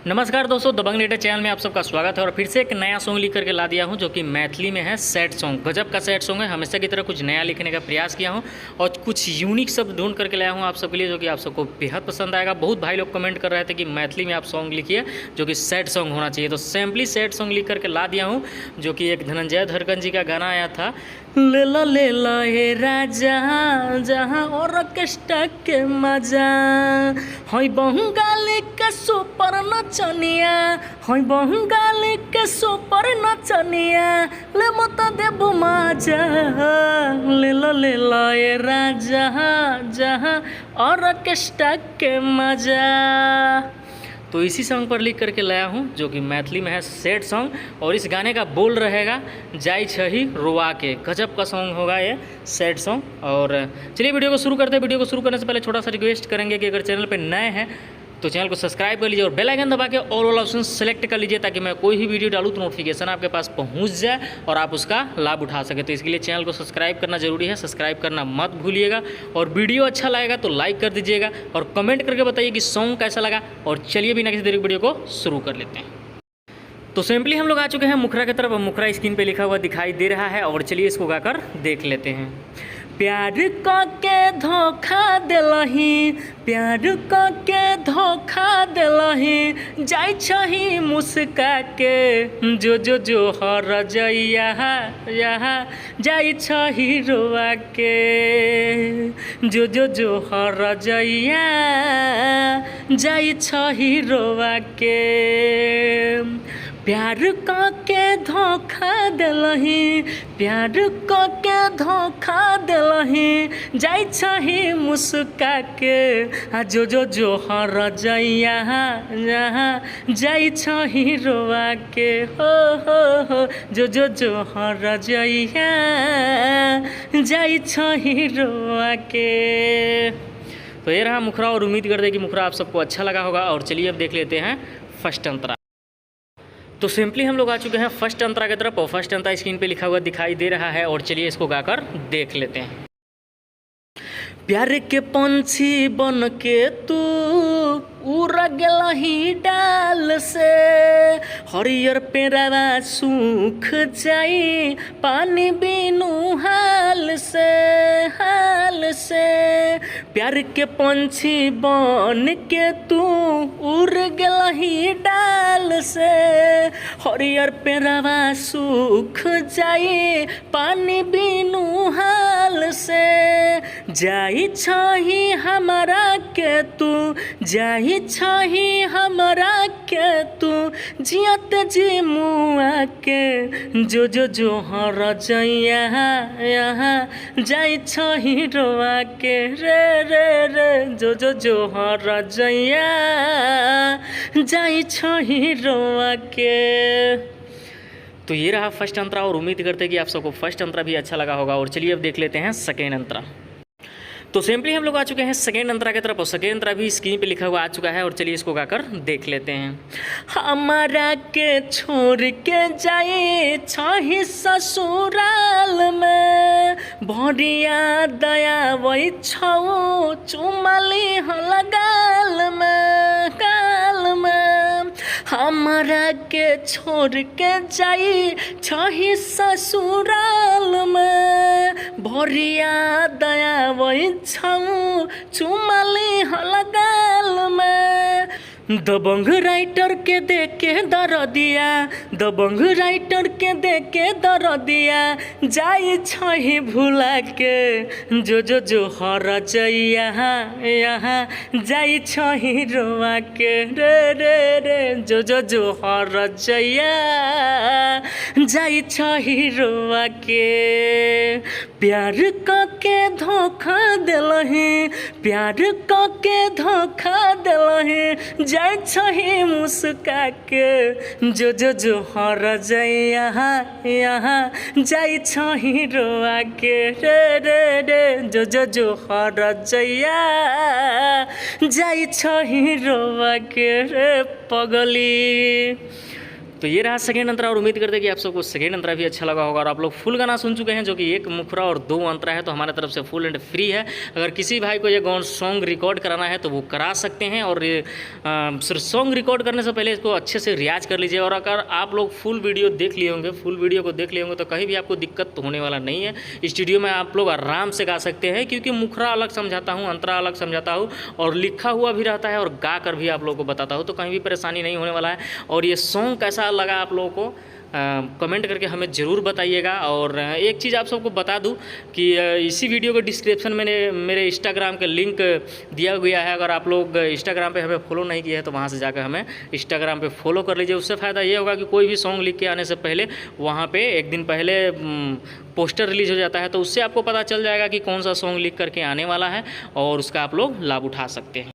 नमस्कार दोस्तों, दबंग letter channel में आप सबका स्वागत है। और फिर से एक नया सॉन्ग लिख करके ला दिया हूं जो कि मैथिली में है। सैड सॉन्ग, गजब का सैड सॉन्ग है। हमेशा की तरह कुछ नया लिखने का प्रयास किया हूं और कुछ यूनिक शब्द ढूंढ करके लाया हूं आप सबके लिए, जो कि आप सबको बेहद पसंद आएगा। बहुत भाई लोग कमेंट कर रहे थे कि मैथिली में आप सॉन्ग लिखिए जो कि सैड सॉन्ग होना चाहिए, तो सिंपली सैड सॉन्ग लिख करके ला दिया हूँ, जो कि एक धनंजय धड़कन जी का गाना आया था, ले लो हे राजा जहाँ ऑर्केस्ट्रा के मजा, हई बंगाली के सुपर नचनिया, हई बंगाली के सुपर नचनिया, ले मत देबो मजा, ले लो हे राजा जहाँ ऑर्केस्ट्रा के मजा। तो इसी सॉन्ग पर लिख करके लाया हूँ जो कि मैथिली में है सैड सॉन्ग। और इस गाने का बोल रहेगा जाई छही रोआ के। गजब का सॉन्ग होगा ये सैड सॉन्ग। और चलिए वीडियो को शुरू करते हैं। वीडियो को शुरू करने से पहले छोटा सा रिक्वेस्ट करेंगे कि अगर चैनल पर नए हैं तो चैनल को सब्सक्राइब कर लीजिए और बेल आइकन दबा के ऑल ऑप्शन सेलेक्ट कर लीजिए, ताकि मैं कोई भी वीडियो डालूँ तो नोटिफिकेशन आपके पास पहुंच जाए और आप उसका लाभ उठा सके। तो इसके लिए चैनल को सब्सक्राइब करना जरूरी है, सब्सक्राइब करना मत भूलिएगा। और वीडियो अच्छा लगेगा तो लाइक कर दीजिएगा और कमेंट करके बताइए कि सॉन्ग कैसा लगा। और चलिए बिना किसी देरी वीडियो को शुरू कर लेते हैं। तो सिंपली हम लोग आ चुके हैं मुखरा की तरफ। मुखरा स्क्रीन पे लिखा हुआ दिखाई दे रहा है और चलिए इसको गाकर देख लेते हैं। प्यार के धोखा दिलही, प्यार के धोखा दिलही, जाई छही मुस्का के, जो हर जइया यहाँ जाई छही रोआ के, जो हर जइया जाई छही रोआ के। प्यार के धोखा दिलही, प्यार के धोखा दिलही, जाई छही मुस्का के, आ जो हर जइया यहाँ जाई छही रोआ के, हो जो हर जइया जाई छही रोआ के। तो ये रहा मुखरा और उम्मीद करते हैं कि मुखरा आप सबको अच्छा लगा होगा। और चलिए अब देख लेते हैं फर्स्ट अंतरा। तो सिंपली हम लोग आ चुके हैं फर्स्ट अंतरा की तरफ और फर्स्ट अंतरा स्क्रीन पे लिखा हुआ दिखाई दे रहा है और चलिए इसको गाकर देख लेते हैं। प्यार के पंछी बन के तू उड़ गेलही डाल से, हरियर पेड़वा सूख जाई पानी बिनु हाल से, हाल से। प्यार के पंछी बन के तू उड़ गेलही डाल से, हरियर पेड़वा सूख जाई पानी बिनु हाल से। जाई छही हमरा के तू, जाई छही हमरा के तू, जियत जी मुआ के, जो हर जइया यहाँ जाई छही रोआ के, रे जो हर जइया जाई छही रोआ के। तो ये रहा फर्स्ट अंतरा और उम्मीद करते हैं कि आप सबको फर्स्ट अंतरा भी अच्छा लगा होगा। और चलिए अब देख लेते हैं सेकेंड अंतरा। तो सिंपली हम लोग आ चुके हैं सेकेंड अंतरा की तरफ और सेकेंड अंतरा भी स्क्रीन पे लिखा हुआ आ चुका है और चलिए इसको गाकर देख लेते हैं। हमारा के छोड़ के जाए छही ससुराल में, भरिया दया वही छऊ चुमली लगाल में, गाल में। हमारा के छोड़ के जाई छही ससुराल में, भरिया दया वही छऊ चुमली लगाल में। दबंग राइटर के देखे दर दिया, दबंग राइटर के देखे दर दिया, जाई छही भुला के, जो हर जइया यहाँ जाई छही रोआ के, रे जो हर जइया जाई छही रोआ के। प्यार के धोखा दिलही, प्यार के धोखा दिलही, जाई छही मुस्का के, जो हर जइया यहाँ जाई छही रोआ के, रे जो हर जइया जाई छही रोआ के, रे पगली। तो ये रहा सेकेंड अंतरा और उम्मीद करते हैं कि आप सबको सेकेंड अंतरा भी अच्छा लगा होगा और आप लोग फुल गाना सुन चुके हैं जो कि 1 मुखरा और 2 अंतरा है। तो हमारे तरफ से फुल एंड फ्री है। अगर किसी भाई को ये सॉन्ग रिकॉर्ड कराना है तो वो करा सकते हैं। और सिर्फ सॉन्ग रिकॉर्ड करने से पहले इसको अच्छे से रियाज कर लीजिए। और अगर आप लोग फुल वीडियो देख लिए होंगे, फुल वीडियो को देख लिए होंगे तो कहीं भी आपको दिक्कत होने वाला नहीं है। स्टूडियो में आप लोग आराम से गा सकते हैं क्योंकि मुखरा अलग समझाता हूँ, अंतरा अलग समझाता हूँ और लिखा हुआ भी रहता है और गा कर भी आप लोगों को बताता हूँ। तो कहीं भी परेशानी नहीं होने वाला है। और ये सॉन्ग कैसा लगा आप लोगों को कमेंट करके हमें ज़रूर बताइएगा। और एक चीज़ आप सबको बता दूं कि इसी वीडियो के डिस्क्रिप्शन में मेरे इंस्टाग्राम का लिंक दिया गया है। अगर आप लोग इंस्टाग्राम पे हमें फॉलो नहीं किया है तो वहाँ से जाकर हमें इंस्टाग्राम पे फॉलो कर लीजिए। उससे फ़ायदा ये होगा कि कोई भी सॉन्ग लिख के आने से पहले वहाँ पे एक दिन पहले पोस्टर रिलीज़ हो जाता है, तो उससे आपको पता चल जाएगा कि कौन सा सॉन्ग लिख करके आने वाला है और उसका आप लोग लाभ उठा सकते हैं।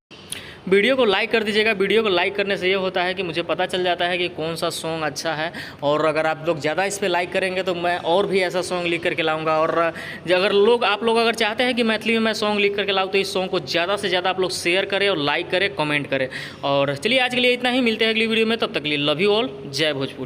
वीडियो को लाइक कर दीजिएगा। वीडियो को लाइक करने से ये होता है कि मुझे पता चल जाता है कि कौन सा सॉन्ग अच्छा है। और अगर आप लोग ज़्यादा इस पर लाइक करेंगे तो मैं और भी ऐसा सॉन्ग लिख करके लाऊंगा। और अगर आप लोग अगर चाहते हैं कि मैथिली में मैं सॉन्ग लिख करके लाऊँ तो इस सॉन्ग को ज़्यादा से ज़्यादा आप लोग शेयर करें और लाइक करें, कमेंट करें। और चलिए आज के लिए इतना ही, मिलते हैं अगली वीडियो में। तब तक के लिए लव यू ऑल, जय भोजपुरी।